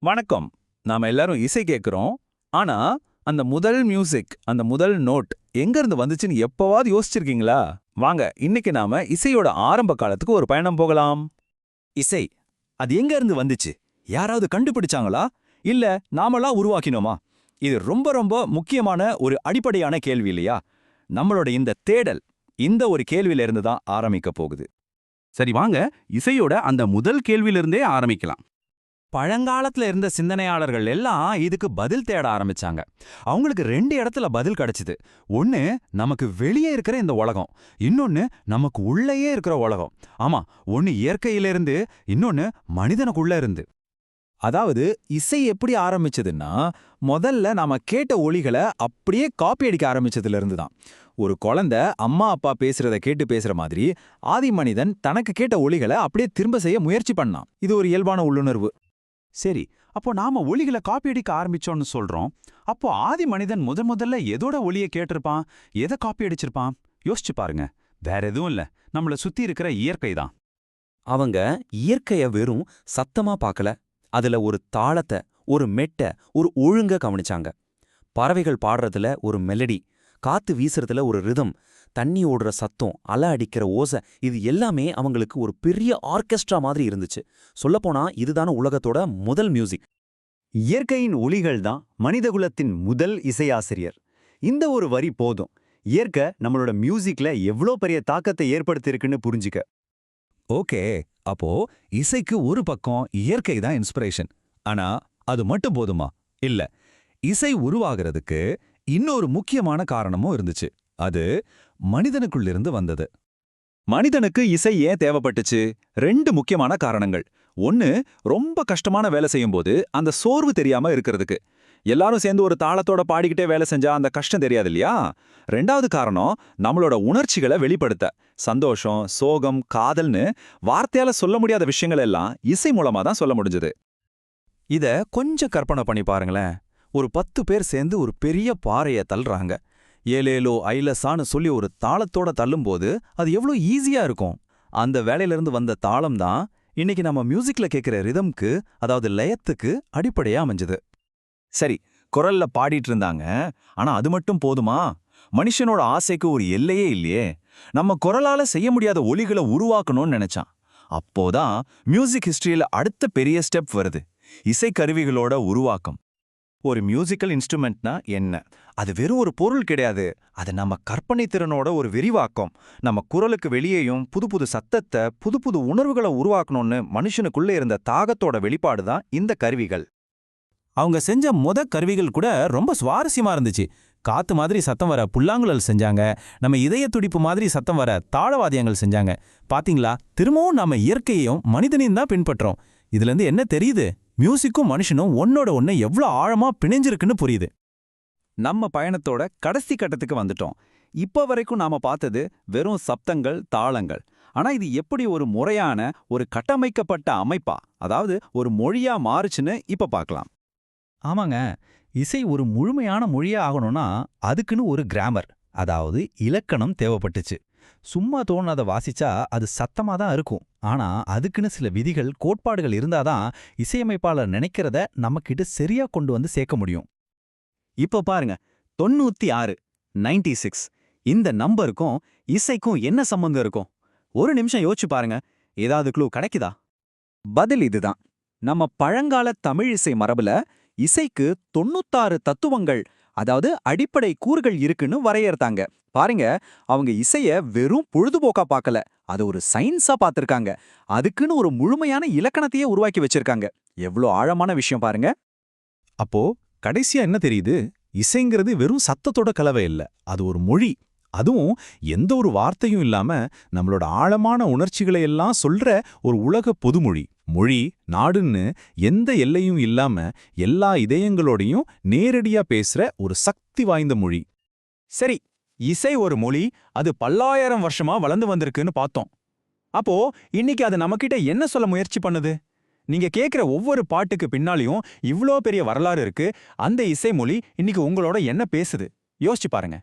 வணக்கம். நாம எல்லாரும் இசை கேட்கிறோம். ஆனா, அந்த முதல் மியூசிக், அந்த முதல் நோட் எங்க இருந்து வந்துச்சுன்னு எப்பவாவது யோசிச்சிருக்கீங்களா? வாங்க, இன்னைக்கு நாம இசையோட ஆரம்ப காலத்துக்கு ஒரு பயணம் போகலாம். இசை அது எங்க இருந்து வந்துச்சு? யாராவது கண்டுபிடிச்சாங்களா? இல்ல நாமளா உருவாக்கினோமா? இது ரொம்ப ரொம்ப முக்கியமான ஒரு அடிப்படையான கேள்வி இல்லையா? நம்மளோட இந்த தேடல் இந்த ஒரு கேள்வியில இருந்து தான் ஆரம்பிக்க போகுது. சரி வாங்க, இசையோட அந்த முதல் கேள்வியிலிருந்தே ஆரம்பிக்கலாம். பழங்காலத்துல இருந்த சிந்தனையாளர்கள் எல்லாம் இதுக்கு பதில் தேட ஆரம்பிச்சாங்க. அவங்களுக்கு ரெண்டு இடத்துல பதில் கிடைச்சுது. ஒன்னு நமக்கு வெளியே இருக்கிற இந்த உலகம், இன்னொன்னு நமக்கு உள்ளேயே இருக்கிற உலகம். ஆமா, ஒன்னு இயற்கையிலிருந்து, இன்னொன்னு மனிதனுக்குள்ள இருந்து. அதாவது இசை எப்படி ஆரம்பிச்சதுன்னா, முதல்ல நாம கேட்ட ஒலிகளை அப்படியே காப்பி அடிக்க ஆரம்பிச்சதுல இருந்து தான். ஒரு குழந்தை அம்மா அப்பா பேசுறத கேட்டு பேசுற மாதிரி ஆதி மனிதன் தனக்கு கேட்ட ஒலிகளை அப்படியே திரும்ப செய்ய முயற்சி பண்ணான். இது ஒரு இயல்பான உள்ளுணர்வு. சரி, அப்போ நாம ஒலிகளை காப்பி அடிக்க ஆரம்பிச்சோம்னு சொல்றோம். அப்போ ஆதி மனிதன் முதல்ல எதோட ஒலியை கேட்டிருப்பான், எதை காப்பி அடிச்சிருப்பான்? யோசிச்சு பாருங்க. வேற எதுவும் இல்ல, நம்மள சுத்தி இருக்கிற இயற்கை தான். அவங்க இயற்கைய வெறும் சத்தமா பார்க்கல, அதுல ஒரு தாளத்தை, ஒரு மெட்ட, ஒரு ஒழுங்க கவனிச்சாங்க. பறவைகள் பாடுறதுல ஒரு மெலடி, காத்து வீசுறதுல ஒரு ரிதம், தண்ணி ஓடுற சத்தம், அலை அடிக்கிற ஓசை, இது எல்லாமே அவங்களுக்கு ஒரு பெரிய ஆர்கெஸ்ட்ரா மாதிரி இருந்துச்சு. சொல்லப்போனா இதுதான உலகத்தோட முதல் மியூசிக். இயற்கையின் ஒலிகள் தான் மனிதகுலத்தின் முதல் இசையாசிரியர். இந்த ஒரு வரி போதும் இயற்கை நம்மளோட மியூசிக்ல எவ்வளோ பெரிய தாக்கத்தை ஏற்படுத்தியிருக்குன்னு புரிஞ்சுக்க. ஓகே, அப்போ இசைக்கு ஒரு பக்கம் இயற்கை தான் இன்ஸ்பிரேஷன். ஆனா, அது மட்டும் போதுமா? இல்ல. இசை உருவாகிறதுக்கு இன்னொரு முக்கியமான காரணமும் இருந்துச்சு. அது மனிதனுக்குள்ளிருந்து வந்தது. மனிதனுக்கு இசை ஏன் தேவைப்பட்டுச்சு? ரெண்டு முக்கியமான காரணங்கள். ஒன்னு, ரொம்ப கஷ்டமான வேலை செய்யும்போது அந்த சோர்வு தெரியாம இருக்கிறதுக்கு. எல்லாரும் சேர்ந்து ஒரு தாளத்தோட பாடிக்கிட்டே வேலை செஞ்சா அந்த கஷ்டம் தெரியாது இல்லையா? ரெண்டாவது காரணம், நம்மளோட உணர்ச்சிகளை வெளிப்படுத்த. சந்தோஷம், சோகம், காதல்னு வார்த்தையால சொல்ல முடியாத விஷயங்கள் எல்லாம் இசை மூலமா தான் சொல்ல முடிஞ்சது. இத கொஞ்சம் கற்பனை பண்ணி பாருங்களேன். ஒரு 10 பேர் சேர்ந்து ஒரு பெரிய பாறைய தள்ளுறாங்க. ஏலேலோ ஐலசான்னு சொல்லி ஒரு தாளத்தோட தள்ளும்போது அது எவ்வளோ ஈஸியா இருக்கும். அந்த வேலையிலிருந்து வந்த தாளம் தான் இன்னைக்கு நம்ம மியூசிக்ல கேட்கிற ரிதம்க்கு, அதாவது லயத்துக்கு அடிப்படையா அமைஞ்சது. சரி, குரல்ல பாடிட்டு இருந்தாங்க. ஆனா அது மட்டும் போதுமா? மனுஷனோட ஆசைக்கு ஒரு எல்லையே இல்லையே. நம்ம குரலால செய்ய முடியாத ஒலிகளை உருவாக்கணும்னு நினைச்சான். அப்போதான் மியூசிக் ஹிஸ்டரியில அடுத்த பெரிய ஸ்டெப் வருது, இசைக்கருவிகளோட உருவாக்கம். ஒரு மியூசிக்கல் இன்ஸ்ட்ருமெண்ட்னா என்ன? அது வெறும் ஒரு பொருள் கிடையாது. அது நம்ம கற்பனை திறனோட ஒரு விரிவாக்கம். நம்ம குரலுக்கு வெளியேயும் புது புது சத்தத்தை, புது புது உணர்வுகளை உருவாக்கணும்னு மனுஷனுக்குள்ள இருந்த தாகத்தோட வெளிப்பாடு தான் இந்த கருவிகள். அவங்க செஞ்ச கருவிகள் கூட ரொம்ப சுவாரஸ்யமா இருந்துச்சு. காத்து மாதிரி சத்தம் வர புல்லாங்குழல் செஞ்சாங்க. நம்ம இதய துடிப்பு மாதிரி சத்தம் வர தாளவாத்தியங்கள் செஞ்சாங்க. பாத்தீங்களா, திரும்பவும் நாம இயற்கையையும் மனிதனையும் தான் பின்பற்றோம். இதுல இருந்து என்ன தெரியுது? மியூசிக்கும் மனுஷனும் ஒன்னோட ஒன்ன எவ்வளோ ஆழமா பிணைஞ்சிருக்குன்னு புரியுது. நம்ம பயணத்தோட கடைசி கட்டத்துக்கு வந்துட்டோம். இப்ப வரைக்கும் நாம பார்த்தது வெறும் சப்தங்கள், தாளங்கள். ஆனா இது எப்படி ஒரு முறையான, ஒரு கட்டமைக்கப்பட்ட அமைப்பா, அதாவது ஒரு மொழியா மாறுச்சுன்னு இப்ப பார்க்கலாம். ஆமாங்க, இசை ஒரு முழுமையான மொழியா ஆகணும்னா அதுக்குன்னு ஒரு கிராமர், அதாவது இலக்கணம் தேவைப்பட்டுச்சு. சும்மா தோணாத வாசிச்சா அது சத்தமா தான் இருக்கும். ஆனா அதுக்குன்னு சில விதிகள், கோட்பாடுகள் இருந்தாதான் இசையமைப்பாளர் நினைக்கிறத நம்மக்கிட்ட சரியா கொண்டு வந்து சேர்க்க முடியும். இப்ப பாருங்க, 96, 96 இந்த நம்பருக்கும் இசைக்கும் என்ன சம்பந்தம் இருக்கும்? ஒரு நிமிஷம் யோசிச்சு பாருங்க. ஏதாவது க்ளூ கிடைக்குதா? பதில் இதுதான். நம்ம பழங்கால தமிழ் இசை மரபுல இசைக்கு 96 தத்துவங்கள், அதாவது அடிப்படை கூறுகள் இருக்குன்னு வரையறுத்தாங்க. பாருங்க, அவங்க இசைய வெறும் பொழுதுபோக்கா பார்க்கல, அது ஒரு சயின்ஸா பார்த்திருக்காங்க. அதுக்குன்னு ஒரு முழுமையான இலக்கணத்தையே உருவாக்கி வச்சிருக்காங்க. எவ்வளோ ஆழமான விஷயம் பாருங்க. அப்போ கடைசியா என்ன தெரியுது? இசைங்கிறது வெறும் சத்தத்தோட கலவை இல்ல, அது ஒரு மொழி. அதுவும் எந்த ஒரு வார்த்தையும் இல்லாம நம்மளோட ஆழமான உணர்ச்சிகளை எல்லாம் சொல்ற ஒரு உலக பொதுமொழி. மொழி, நாடுன்னு எந்த எல்லையும் இல்லாம எல்லா இதயங்களோடையும் நேரடியா பேசுற ஒரு சக்தி வாய்ந்த மொழி. சரி, இசை ஒரு மொழி, அது பல்லாயிரம் வருஷமா வளர்ந்து வந்திருக்குன்னு பார்த்தோம். அப்போ இன்னைக்கு அது நம்மகிட்ட என்ன சொல்ல முயற்சி பண்ணுது? நீங்க கேட்கிற ஒவ்வொரு பாட்டுக்கு பின்னாலையும் இவ்ளோ பெரிய வரலாறு இருக்கு. அந்த இசை மொழி இன்னைக்கு உங்களோட என்ன பேசுது? யோசிச்சு பாருங்க.